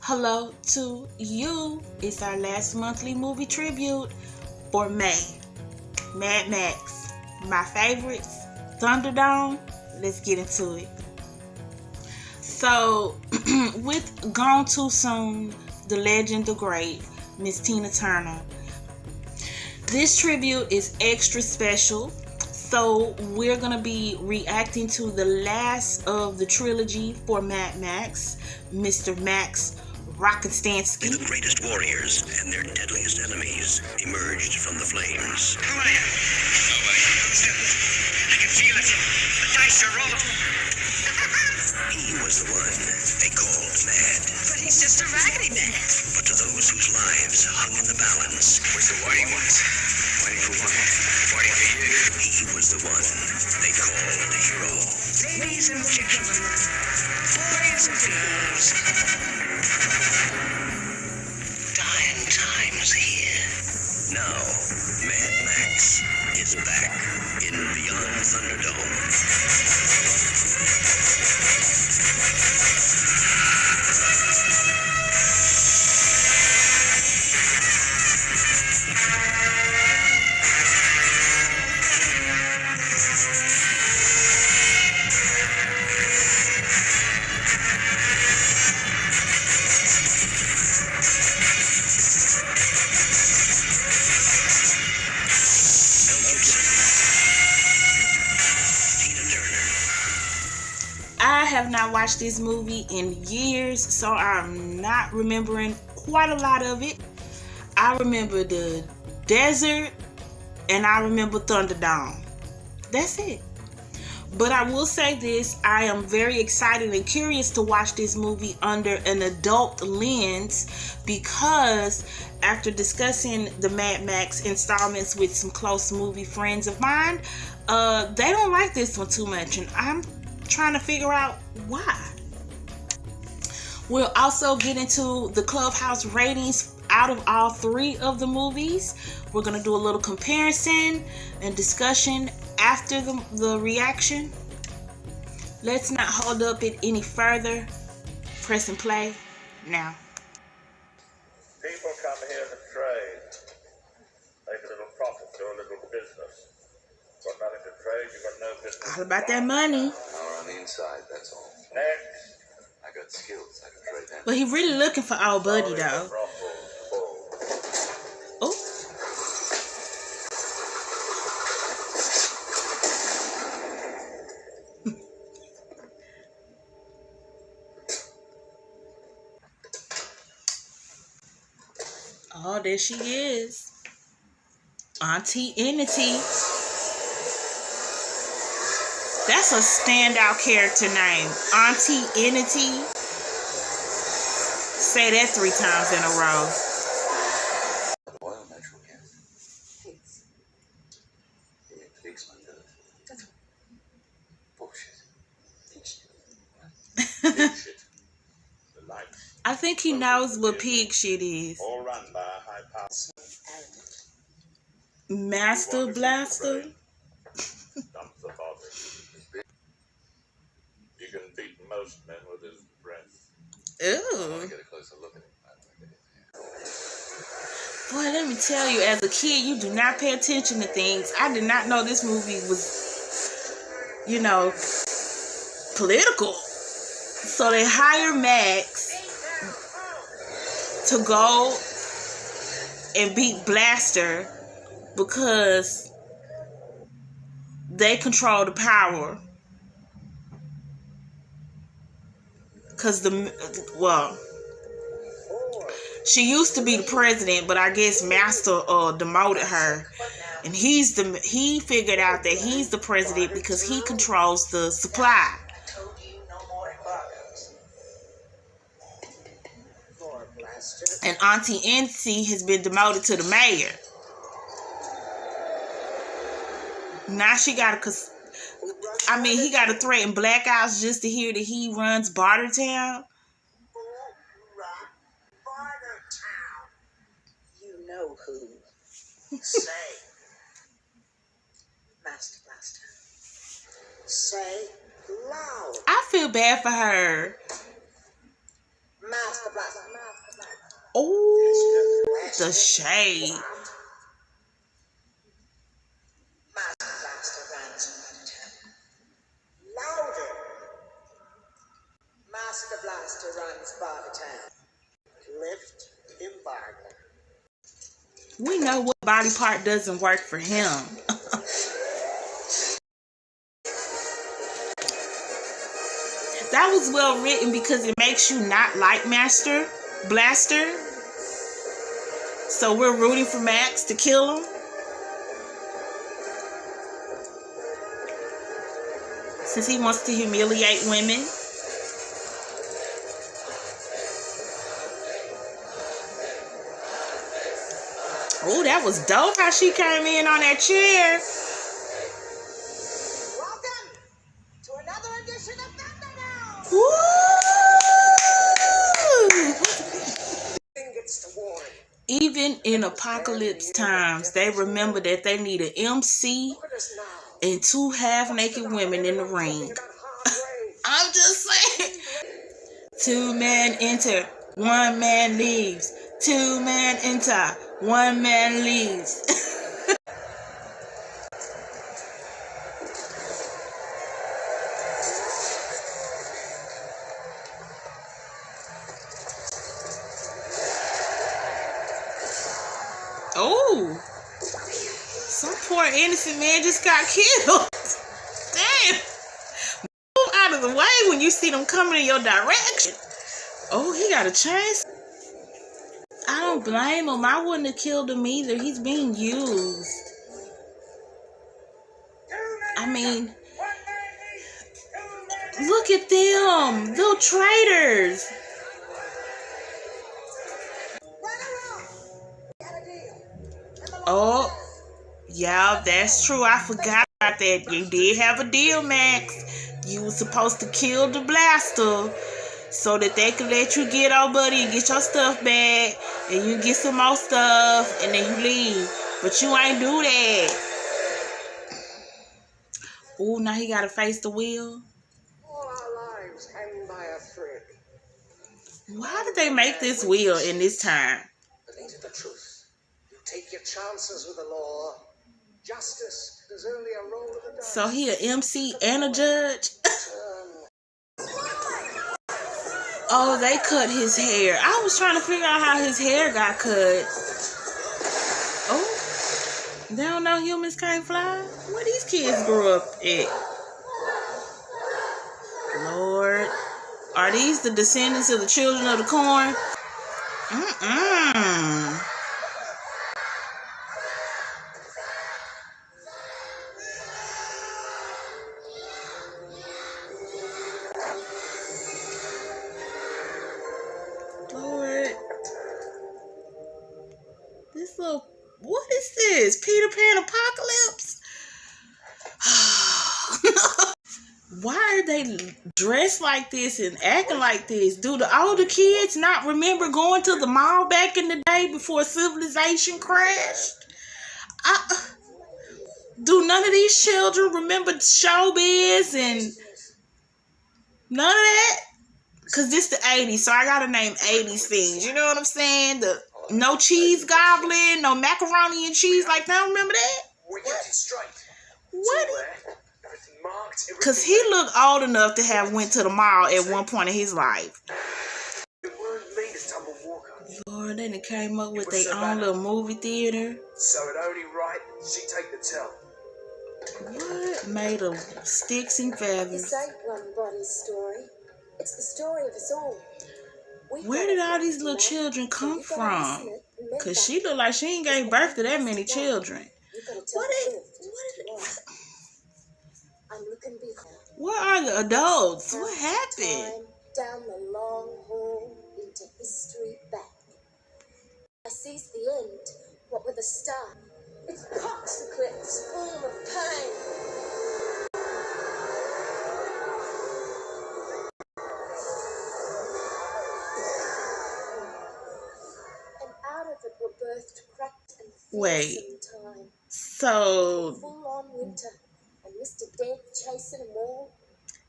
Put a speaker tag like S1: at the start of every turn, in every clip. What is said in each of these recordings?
S1: Hello to you. It's our last monthly movie tribute for May. Mad Max. My favorites. Thunderdome. Let's get into it. So, with Gone Too Soon, the legend, the great, Miss Tina Turner. This tribute is extra special. So, we're going to be reacting to the last of the trilogy for Mad Max, Mr. Max Rockenstansky.
S2: The greatest warriors and their deadliest enemies emerged from the flames.
S3: Who are you? Nobody. I can feel it. The dice are rolling.
S2: He was the one they called mad.
S3: But he's just a raggedy man.
S2: But to those whose lives hung in the balance,
S3: Where's the whiting ones? Whiting for what? Whiting for you.
S2: he was the one they called a hero.
S3: Ladies and gentlemen, boys and girls, dying times here.
S2: Now, Mad Max is back in Beyond Thunderdome. Mel Gibson, Tina Turner.
S1: I have not watched this movie in years, so I'm not remembering quite a lot of it. I remember the desert and I remember Thunderdome. That's it. But I will say this, I am very excited and curious to watch this movie under an adult lens because after discussing the Mad Max installments with some close movie friends of mine, they don't like this one too much, and I'm trying to figure out why. We'll also get into the Clubhouse ratings out of all three of the movies. We're going to do a little comparison and discussion after the reaction. Let's not hold up it any further. Press and play now.
S4: People come here to trade, make a little profit, do a little business. Got nothing to trade, you got no business.
S1: All about that money.
S5: Power on the inside, that's all.
S4: Next.
S5: I got skills, I can trade that.
S1: But he really looking for our buddy though. Oh. Oh, there she is. Auntie Entity. That's a standout character name. Auntie Entity. Say that 3 times in a row.
S5: Oil, natural gas. Pigs. Yeah, pigs man does. Bullshit.
S4: Pig shit. The lights.
S1: I think he knows what pig shit is.
S4: All run by a high power.
S1: Master Blaster.
S4: Dump the body. You can beat most men with his breath.
S5: I
S1: Ooh.
S5: want to get a closer look at him.
S1: Boy, let me tell you, as a kid, you do not pay attention to things. I did not know this movie was, political. So they hire Max to go and beat Blaster because they control the power. Because she used to be the president, but I guess Master demoted her. And he figured out that he's the president because he controls the supply. And Auntie NC has been demoted to the mayor. Now she got to, he got to threaten blackouts just to hear that he runs Bartertown.
S6: Bartertown. You know who. Say. Master Blaster. Say loud.
S1: I feel bad for her.
S6: Master Blaster.
S1: Oh, the shade.
S6: Master Blaster runs Bartertown. Louder. Master Blaster runs Bartertown. Lift embargo.
S1: We know what body part doesn't work for him. That was well written because it makes you not like Master Blaster. So we're rooting for Max to kill him. Since he wants to humiliate women. Oh, that was dope how she came in on that chair.
S6: Welcome to another edition of Thunderdome.
S1: Woo!
S6: Gets to warn.
S1: Even in apocalypse times, they remember that they need an MC
S6: Look at us now.
S1: and 2 half-naked women in the ring. I'm just saying. 2 men enter, 1 man leaves. 2 men enter, 1 man leaves. Oh, some poor innocent man just got killed. Damn. Move out of the way when you see them coming in your direction. Oh, he got a chance. I don't blame him. I wouldn't have killed him either. He's being used. I mean, look at them. Little traitors. Oh, yeah, that's true. I forgot about that. You did have a deal, Max. You were supposed to kill the blaster so that they could let you get old buddy and get your stuff back, and you get some more stuff, and then you leave. But you ain't do that. Oh, now he gotta face the wheel.
S6: All our lives hang by a thread.
S1: Why did they make this wheel in this time?
S6: But ain't it the truth? You take your chances with the law. Justice is only a roll of the dice.
S1: So he a MC and a judge? Oh, they cut his hair. I was trying to figure out how his hair got cut. Oh, they don't know humans can't fly? Where these kids grew up at? Lord. Are these the descendants of the children of the corn? Mm-mm. Lord. This little... What is this? Peter Pan Apocalypse? Why are they dressed like this and acting like this? Do the older kids not remember going to the mall back in the day before civilization crashed? Do none of these children remember showbiz and none of that? Because this the 80s, so I gotta name 80s things. You know what I'm saying? The no cheese goblin, no macaroni and cheese. Like, now remember that?
S6: We get it straight.
S1: What?
S6: Everything marked.
S1: Because he looked old enough to have went to the mall at one point in his life.
S6: It weren't me to tumble Walker.
S1: Lord, they done came up with their own little movie theater.
S6: So it only right she take the tell.
S1: What? Made of sticks and feathers.
S7: This ain't one body's story. It's the story of us all.
S1: Where did all these little children come from? Because she look like she ain't gave birth to that many children. Where are the adults? What happened?
S7: Down the long hall into history back. the star. It's coxsacles full of pain. And out of it were birthed cracked and fearsome time.
S1: So
S7: Full-on winter, and Mr. Death chasing them all.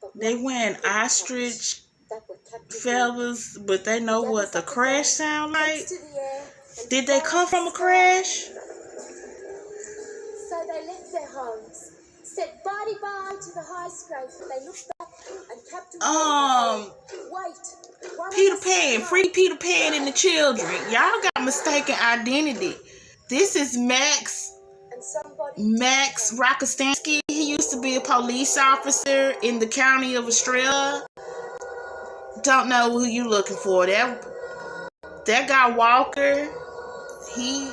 S7: But
S1: they wearing ostrich
S7: that were captive
S1: feathers, but they know what the crash sound like.
S7: to the air and
S1: Did they come from a crash?
S7: So they left their homes, said bye-bye to the high scrape. They looked back and Captain Wait.
S1: Peter Pan, free Peter Pan and the children. Y'all got mistaken identity. This is Max Rockastansky. He used to be a police officer in the county of Australia. Don't know who you looking for. That guy Walker, he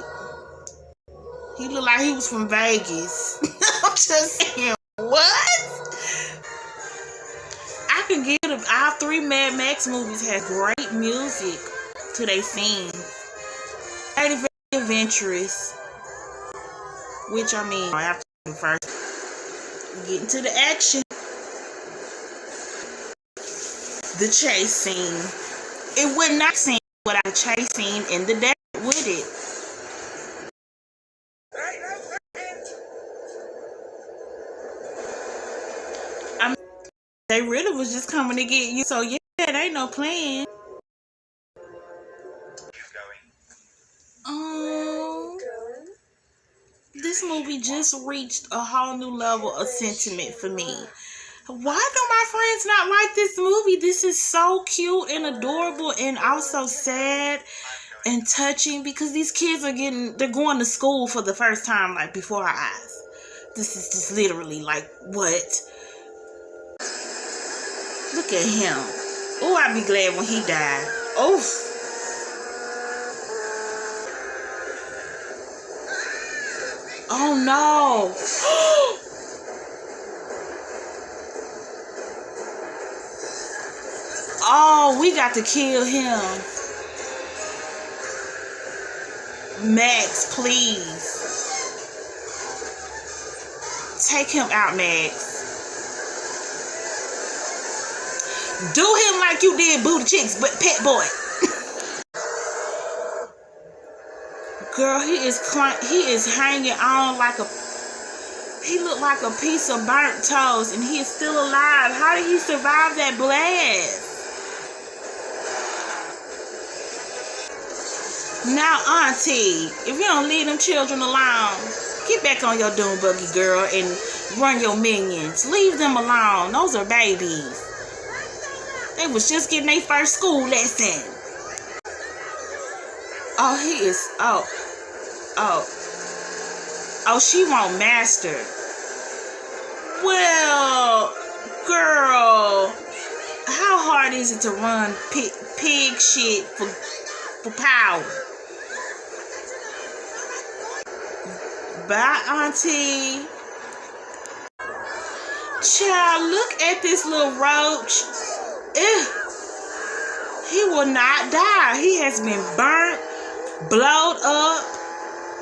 S1: looked like he was from Vegas. I'm just saying, what? I can give them all three Mad Max movies have great music to their scenes. Very adventurous. Which I mean, after first getting to the action. The chase scene. It would not seem without a chase scene in the desert, would it? I mean, they really was just coming to get you. So yeah, there ain't no plan. This movie just reached a whole new level of sentiment for me. Why do my friends not like this movie? This is so cute and adorable and also sad and touching because these kids they're going to school for the first time like before our eyes. This is just literally like, what? Look at him. Oh, I'd be glad when he died. Oh. Oh no. Oh, we got to kill him. Max, please. Take him out, Max. Do him like you did Booty Chicks, but Pet Boy. Girl, he is hanging on like he looked like a piece of burnt toast, and he is still alive. How did he survive that blast? Now, Auntie, if you don't leave them children alone, get back on your dune buggy, girl, and run your minions. Leave them alone. Those are babies. They was just getting their first school lesson. Oh, he is. Oh, she won't master. Well, girl, how hard is it to run pig shit for power? Bye, Auntie. Child, look at this little roach. He will not die. He has been burnt, blowed up,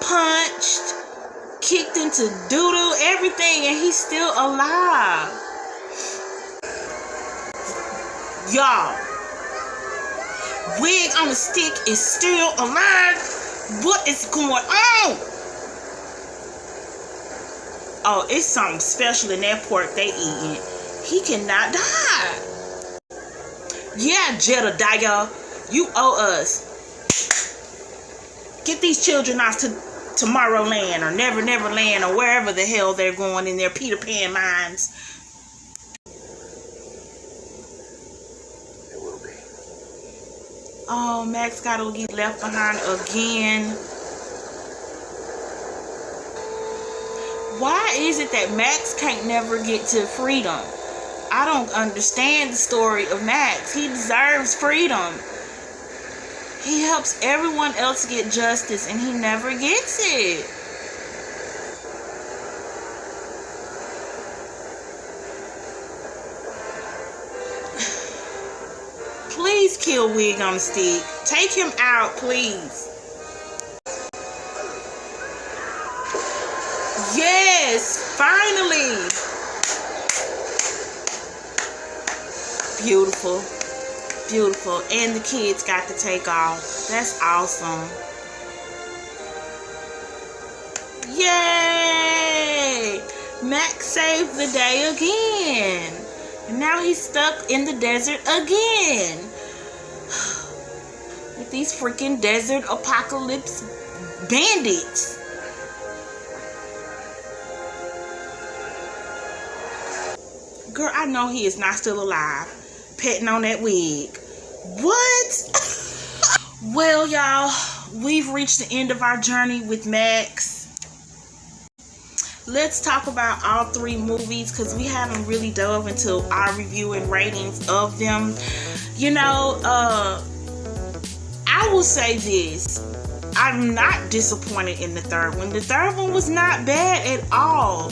S1: punched, kicked into doo-doo, everything, and he's still alive. Y'all, Wig on the Stick is still alive. What is going on? Oh, it's something special in that pork they eating. He cannot die. Yeah, Jedediah, you owe us. Get these children off to Tomorrowland or Never Never Land or wherever the hell they're going in their Peter Pan minds.
S5: It will be.
S1: Oh, Max gotta get left behind again. Why is it that Max can't never get to freedom? I don't understand the story of Max. He deserves freedom. He helps everyone else get justice and he never gets it. Please kill Wig on the Stick. Take him out, please. Finally. Beautiful. Beautiful. And the kids got to take off. That's awesome. Yay! Max saved the day again. And now he's stuck in the desert again. With these freaking desert apocalypse bandits. Girl, I know he is not still alive. Petting on that wig. What? Well, y'all, we've reached the end of our journey with Max. Let's talk about all three movies because we haven't really dove into our review and ratings of them. You know, I will say this. I'm not disappointed in the third one. The third one was not bad at all.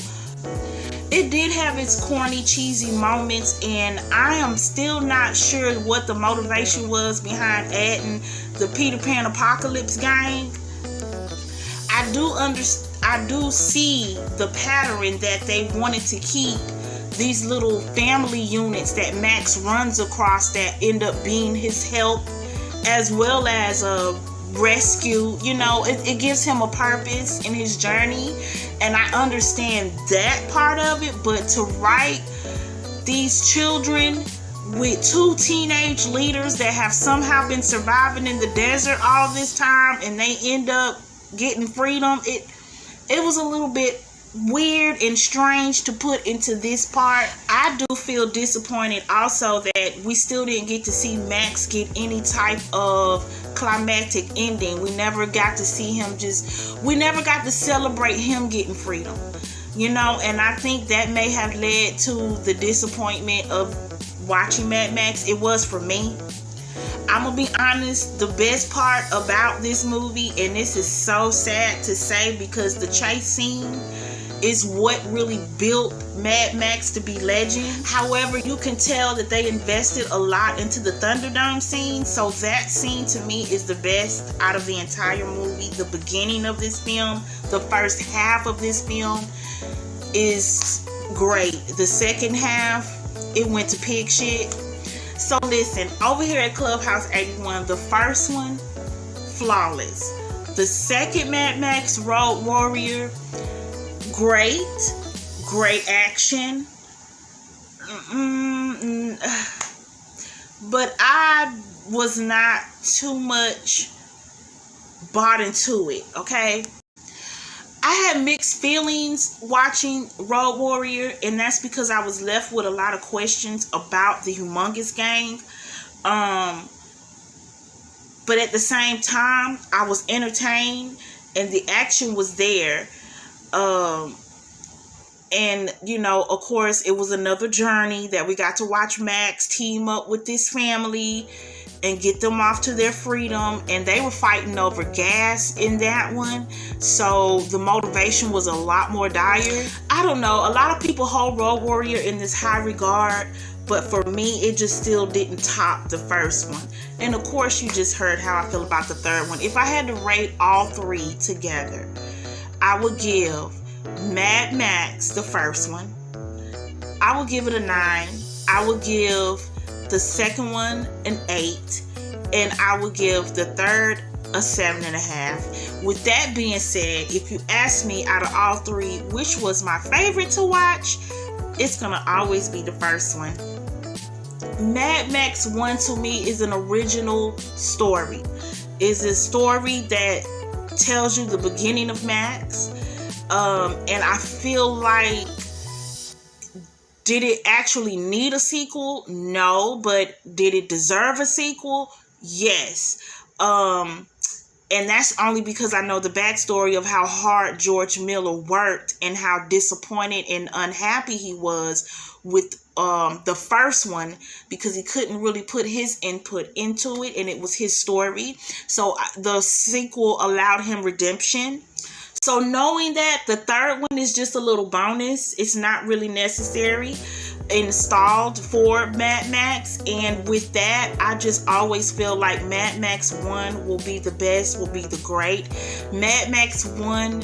S1: It did have its corny, cheesy moments, and I am still not sure what the motivation was behind adding the Peter Pan Apocalypse gang. I do see the pattern that they wanted to keep these little family units that Max runs across that end up being his help, as well as a rescue. You know, it gives him a purpose in his journey, and I understand that part of it. But to write these children with two teenage leaders that have somehow been surviving in the desert all this time and they end up getting freedom, it was a little bit weird and strange to put into this part. I do feel disappointed also that we still didn't get to see Max get any type of climactic ending. We never got to see him we never got to celebrate him getting freedom, you know, and I think that may have led to the disappointment of watching Mad Max. It was for me. I'm gonna be honest, the best part about this movie, and this is so sad to say because the chase scene is what really built Mad Max to be legend. However, you can tell that they invested a lot into the Thunderdome scene, so that scene to me is the best out of the entire movie. The beginning of this film, the first half of this film is great. The second half, it went to pig shit. So listen, over here at Clubhouse 81, the first one, flawless. The second Mad Max Road Warrior, great action. But I was not too much bought into it, okay? I had mixed feelings watching Road Warrior, and that's because I was left with a lot of questions about the Humongous Gang. But at the same time, I was entertained, and the action was there. And, you know, of course, it was another journey that we got to watch Max team up with this family and get them off to their freedom. And they were fighting over gas in that one. So the motivation was a lot more dire. I don't know. A lot of people hold Road Warrior in this high regard. But for me, it just still didn't top the first one. And of course, you just heard how I feel about the third one. If I had to rate all three together, I would give Mad Max, the first one, I would give it a 9. I would give the second one an 8. And I would give the third a 7.5. With that being said, if you ask me out of all three, which was my favorite to watch, it's going to always be the first one. Mad Max 1 to me is an original story. It's a story that tells you the beginning of Max. And I feel like, did it actually need a sequel? No. But did it deserve a sequel? Yes. And that's only because I know the backstory of how hard George Miller worked and how disappointed and unhappy he was with the first one, because he couldn't really put his input into it and it was his story. So the sequel allowed him redemption. So knowing that, the third one is just a little bonus. It's not really necessary, installed for Mad Max. And with that, I just always feel like Mad Max 1 will be the best, will be the great. Mad Max 1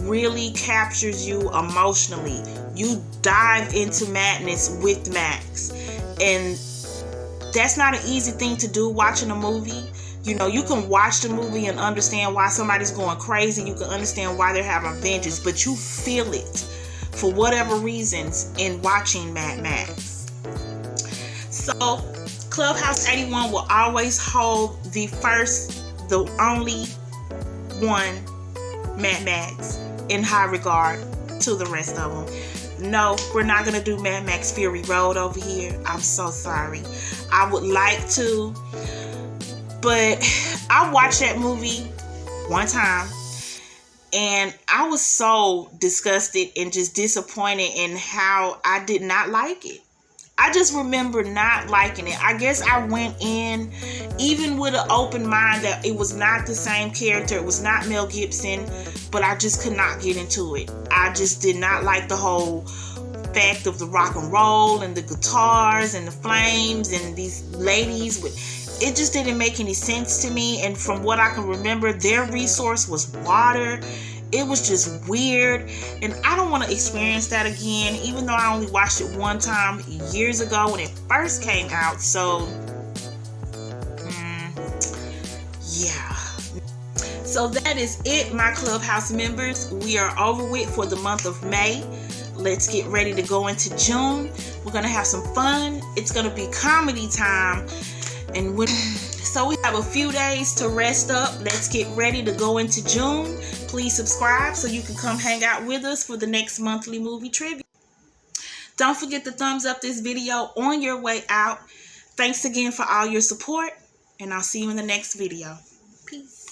S1: really captures you emotionally. You dive into madness with Max, and that's not an easy thing to do watching a movie. You know, you can watch the movie and understand why somebody's going crazy. You can understand why they're having vengeance, but you feel it for whatever reasons in watching Mad Max. So Clubhouse 81 will always hold the only one Mad Max in high regard to the rest of them. No, we're not going to do Mad Max Fury Road over here. I'm so sorry. I would like to, but I watched that movie one time and I was so disgusted and just disappointed in how I did not like it. I just remember not liking it. I guess I went in even with an open mind that it was not the same character. It was not Mel Gibson, but I just could not get into it. I just did not like the whole fact of the rock and roll and the guitars and the flames and these ladies with it. Just didn't make any sense to me. And from what I can remember, their resource was water. It was just weird, and I don't want to experience that again, even though I only watched it one time years ago when it first came out. So yeah, so that is it, my Clubhouse members. We are over with for the month of May. Let's get ready to go into June. We're gonna have some fun. It's gonna be comedy time, and so we have a few days to rest up. Let's get ready to go into June. Please subscribe so you can come hang out with us for the next monthly movie trivia. Don't forget to thumbs up this video on your way out. Thanks again for all your support, and I'll see you in the next video. Peace.